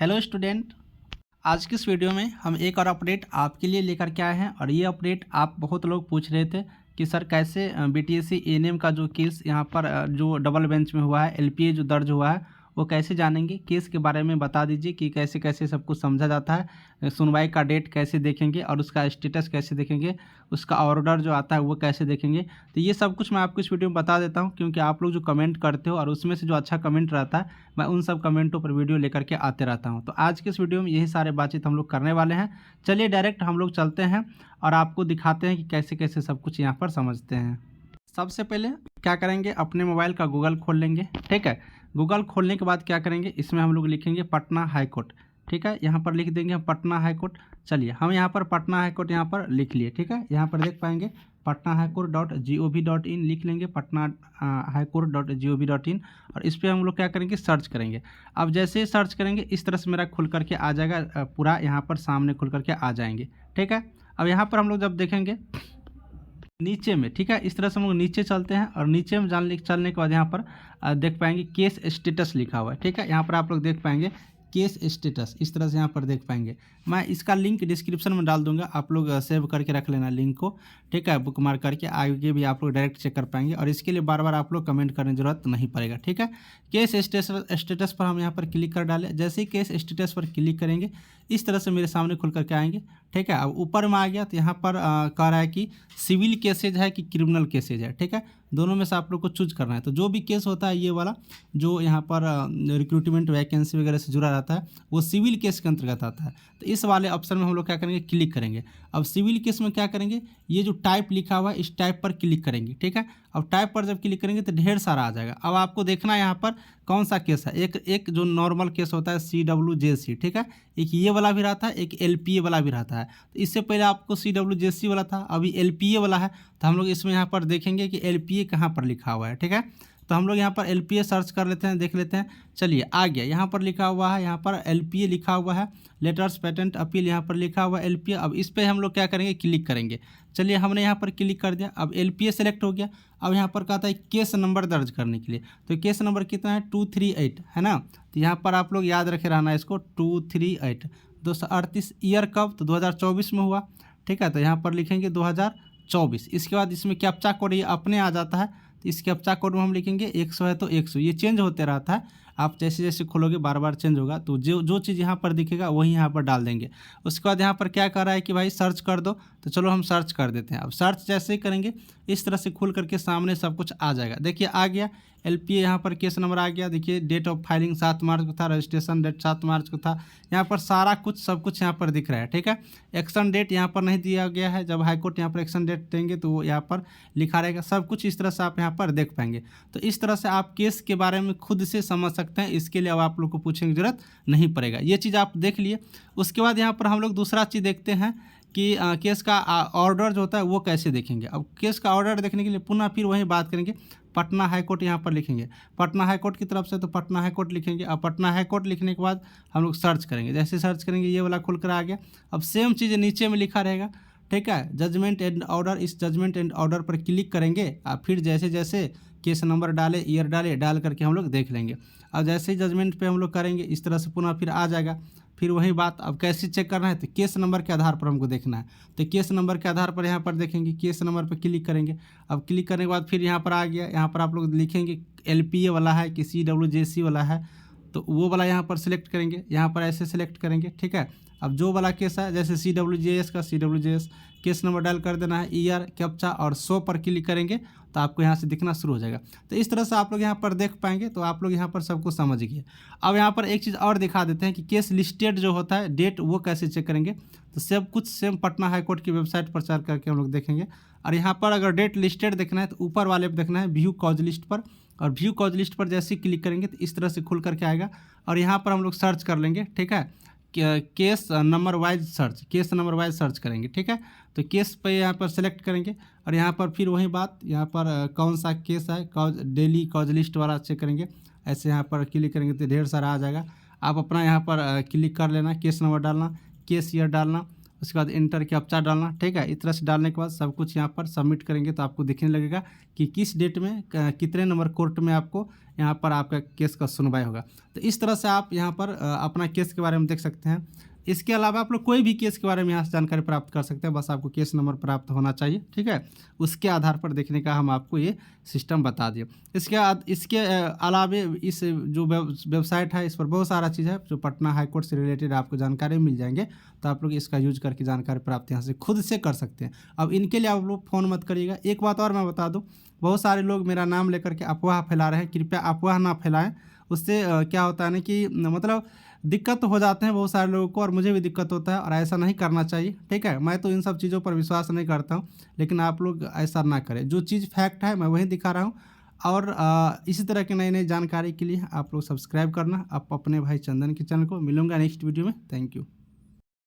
Hello student, आज की इस वीडियो में हम एक और अपडेट आपके लिए लेकर के आए हैं। और ये अपडेट आप बहुत लोग पूछ रहे थे कि सर कैसे बीटीएससी एएनएम का जो केस यहाँ पर जो डबल बेंच में हुआ है, एलपीए जो दर्ज हुआ है, वो कैसे जानेंगे। केस के बारे में बता दीजिए कि कैसे कैसे सब कुछ समझा जाता है, सुनवाई का डेट कैसे देखेंगे और उसका स्टेटस कैसे देखेंगे, उसका ऑर्डर जो आता है वो कैसे देखेंगे। तो ये सब कुछ मैं आपको इस वीडियो में बता देता हूँ, क्योंकि आप लोग जो कमेंट करते हो और उसमें से जो अच्छा कमेंट रहता है मैं उन सब कमेंटों पर वीडियो लेकर के आते रहता हूँ। तो आज के इस वीडियो में यही सारे बातचीत हम लोग करने वाले हैं। चलिए डायरेक्ट हम लोग चलते हैं और आपको दिखाते हैं कि कैसे कैसे सब कुछ यहाँ पर समझते हैं। सबसे पहले क्या करेंगे, अपने मोबाइल का गूगल खोल लेंगे। ठीक है, गूगल खोलने के बाद क्या करेंगे, इसमें हम लोग लिखेंगे पटना हाई कोर्ट। ठीक है, यहाँ पर लिख देंगे हम पटना हाई कोर्ट। चलिए हम यहाँ पर पटना हाई कोर्ट यहाँ पर लिख लिए। ठीक है, यहाँ पर देख पाएंगे पटना हाई कोर्ट .gov.in लिख लेंगे, पटना हाई कोर्ट .gov.in। और इस पर हम लोग क्या करेंगे, सर्च करेंगे। अब जैसे ही सर्च करेंगे इस तरह से मेरा खुल करके आ जाएगा, पूरा यहाँ पर सामने खुल करके आ जाएंगे। ठीक है, अब यहाँ पर हम लोग जब देखेंगे नीचे में, ठीक है, इस तरह से हम लोग नीचे चलते हैं और नीचे में चलने के बाद यहाँ पर देख पाएंगे केस स्टेटस लिखा हुआ है। ठीक है, यहाँ पर आप लोग देख पाएंगे केस स्टेटस, इस तरह से यहाँ पर देख पाएंगे। मैं इसका लिंक डिस्क्रिप्शन में डाल दूंगा, आप लोग सेव करके रख लेना लिंक को। ठीक है, बुक मार्क करके आगे भी आप लोग डायरेक्ट चेक कर पाएंगे और इसके लिए बार बार आप लोग कमेंट करने की जरूरत नहीं पड़ेगा। ठीक है, केस स्टेटस पर हम यहाँ पर क्लिक कर डालें। जैसे ही केस स्टेटस पर क्लिक करेंगे इस तरह से मेरे सामने खुल करके आएंगे। ठीक है, अब ऊपर में आ गया तो यहाँ पर कह रहा है कि सिविल केसेज है कि क्रिमिनल केसेज है। ठीक है, दोनों में से आप लोग को चूज करना है। तो जो भी केस होता है ये वाला जो यहाँ पर रिक्रूटमेंट वैकेंसी वगैरह से जुड़ा रहता है वो सिविल केस के अंतर्गत आता है। तो इस वाले ऑप्शन में हम लोग क्या करेंगे, क्लिक करेंगे। अब सिविल केस में क्या करेंगे, ये जो टाइप लिखा हुआ है इस टाइप पर क्लिक करेंगे। ठीक है, अब टाइप पर जब क्लिक करेंगे तो ढेर सारा आ जाएगा। अब आपको देखना है यहाँ पर कौन सा केस है। एक जो नॉर्मल केस होता है CWJC। ठीक है, एक ये वाला भी रहता है, एक LPA वाला भी रहता है। तो इससे पहले आपको CWJC वाला था, अभी LPA वाला है। तो हम लोग इसमें यहाँ पर देखेंगे कि LPA कहाँ पर लिखा हुआ है। ठीक है, तो हम लोग यहाँ पर LPA सर्च कर लेते हैं, देख लेते हैं। चलिए आ गया, यहाँ पर लिखा हुआ है, यहाँ पर LPA लिखा हुआ है, लेटर्स पेटेंट अपील यहाँ पर लिखा हुआ है LPA। अब इस पर हम लोग क्या करेंगे, क्लिक करेंगे। चलिए हमने यहाँ पर क्लिक कर दिया, अब LPA सेलेक्ट हो गया। अब यहाँ पर कहता है केस नंबर दर्ज करने के लिए, तो केस नंबर कितना है 238 है ना। तो यहाँ पर आप लोग याद रखे रहना इसको 238 238 ईयर कब, तो 2024 में हुआ। ठीक है, तो यहाँ पर लिखेंगे 2024। इसके बाद इसमें कैप्चा कोड ये अपने आ जाता है, तो इस कैप्चा कोड में हम लिखेंगे 100 है तो 100। ये चेंज होते रहता है, आप जैसे जैसे खोलोगे बार बार चेंज होगा। तो जो चीज़ यहाँ पर दिखेगा वही यहाँ पर डाल देंगे। उसके बाद यहाँ पर क्या कर रहा है कि भाई सर्च कर दो, तो चलो हम सर्च कर देते हैं। अब सर्च जैसे ही करेंगे इस तरह से खुल करके सामने सब कुछ आ जाएगा। देखिए आ गया LPA, यहाँ पर केस नंबर आ गया। देखिए डेट ऑफ फाइलिंग 7 मार्च को था, रजिस्ट्रेशन डेट 7 मार्च को था। यहाँ पर सारा कुछ सब कुछ यहाँ पर दिख रहा है। ठीक है, एक्शन डेट यहाँ पर नहीं दिया गया है। जब हाईकोर्ट यहाँ पर एक्शन डेट देंगे तो वो यहाँ पर लिखा रहेगा। सब कुछ इस तरह से आप यहाँ पर देख पाएंगे। तो इस तरह से आप केस के बारे में खुद से समझ सकते हैं। इसके लिए अब आप लोग को पूछने की जरूरत नहीं पड़ेगा। ये चीज़ आप देख लिए। उसके बाद यहाँ पर हम लोग दूसरा चीज़ देखते हैं कि केस का ऑर्डर जो होता है वो कैसे देखेंगे। अब केस का ऑर्डर देखने के लिए पुनः फिर वही बात करेंगे, पटना हाई कोर्ट यहाँ पर लिखेंगे, पटना हाई कोर्ट की तरफ से, तो पटना हाई कोर्ट लिखेंगे। अब पटना हाई कोर्ट लिखने के बाद हम लोग सर्च करेंगे। जैसे सर्च करेंगे ये वाला खुल कर आ गया। अब सेम चीज़ नीचे में लिखा रहेगा। ठीक है, जजमेंट एंड ऑर्डर, इस जजमेंट एंड ऑर्डर पर क्लिक करेंगे। और फिर जैसे जैसे केस नंबर डाले, ईयर डाले, डाल करके हम लोग देख लेंगे। अब जैसे ही जजमेंट पे हम लोग करेंगे इस तरह से पुनः फिर आ जाएगा। फिर वही बात, अब कैसे चेक करना है, तो केस नंबर के आधार पर हमको देखना है। तो केस नंबर के आधार पर यहाँ पर देखेंगे, केस नंबर पर क्लिक करेंगे। अब क्लिक करने के बाद फिर यहाँ पर आ गया। यहाँ पर आप लोग लिखेंगे LPA वाला है कि CWJC वाला है, तो वो वाला यहाँ पर सिलेक्ट करेंगे। यहाँ पर ऐसे सिलेक्ट करेंगे। ठीक है, अब जो वाला केस है जैसे CWJS का CWJS केस नंबर डायल कर देना है, ईयर, कैप्चा और शो पर क्लिक करेंगे तो आपको यहाँ से दिखना शुरू हो जाएगा। तो इस तरह से आप लोग यहाँ पर देख पाएंगे। तो आप लोग यहाँ पर सब कुछ समझ गए। अब यहाँ पर एक चीज़ और दिखा देते हैं कि केस लिस्टेड जो होता है डेट वो कैसे चेक करेंगे। तो सब कुछ सेम पटना हाईकोर्ट की वेबसाइट पर चल करके हम लोग देखेंगे। और यहाँ पर अगर डेट लिस्टेड देखना है तो ऊपर वाले पर देखना है व्यू कॉज लिस्ट पर, और व्यू कॉज लिस्ट पर जैसे ही क्लिक करेंगे तो इस तरह से खुल करके आएगा। और यहाँ पर हम लोग सर्च कर लेंगे। ठीक है, case number wise search, case number wise search करेंगे। ठीक है, तो केस पे यहाँ पर सेलेक्ट करेंगे और यहाँ पर फिर वही बात, यहाँ पर कौन सा केस है, कॉज डेली कॉज लिस्ट वाला चेक करेंगे। ऐसे यहाँ पर क्लिक करेंगे तो ढेर सारा आ जाएगा। आप अपना यहाँ पर क्लिक कर लेना, केस नंबर डालना, केस ईयर डालना, उसके बाद इंटर कैप्चा डालना, ठीक है। इस तरह से डालने के बाद सब कुछ यहाँ पर सबमिट करेंगे तो आपको दिखने लगेगा कि किस डेट में कितने नंबर कोर्ट में आपको यहाँ पर आपका केस का सुनवाई होगा। तो इस तरह से आप यहाँ पर अपना केस के बारे में देख सकते हैं। इसके अलावा आप लोग कोई भी केस के बारे में यहाँ से जानकारी प्राप्त कर सकते हैं, बस आपको केस नंबर प्राप्त होना चाहिए, ठीक है। उसके आधार पर देखने का हम आपको ये सिस्टम बता दिए। इसके अलावा इस जो वेबसाइट है इस पर बहुत सारा चीज़ है जो पटना हाई कोर्ट से रिलेटेड आपको जानकारी मिल जाएंगे, तो आप लोग इसका यूज करके जानकारी प्राप्त यहाँ से खुद से कर सकते हैं। अब इनके लिए आप लोग फ़ोन मत करिएगा। एक बात और मैं बता दूँ, बहुत सारे लोग मेरा नाम लेकर के अफवाह फैला रहे हैं, कृपया अफवाह ना फैलाएं। उससे क्या होता है ना कि मतलब दिक्कत तो हो जाते हैं बहुत सारे लोगों को, और मुझे भी दिक्कत होता है, और ऐसा नहीं करना चाहिए, ठीक है। मैं तो इन सब चीज़ों पर विश्वास नहीं करता हूँ, लेकिन आप लोग ऐसा ना करें। जो चीज़ फैक्ट है मैं वही दिखा रहा हूँ। और इसी तरह की नई नई जानकारी के लिए आप लोग सब्सक्राइब करना आप अपने भाई चंदन के चैनल को। मिलूंगा नेक्स्ट वीडियो में। Thank you.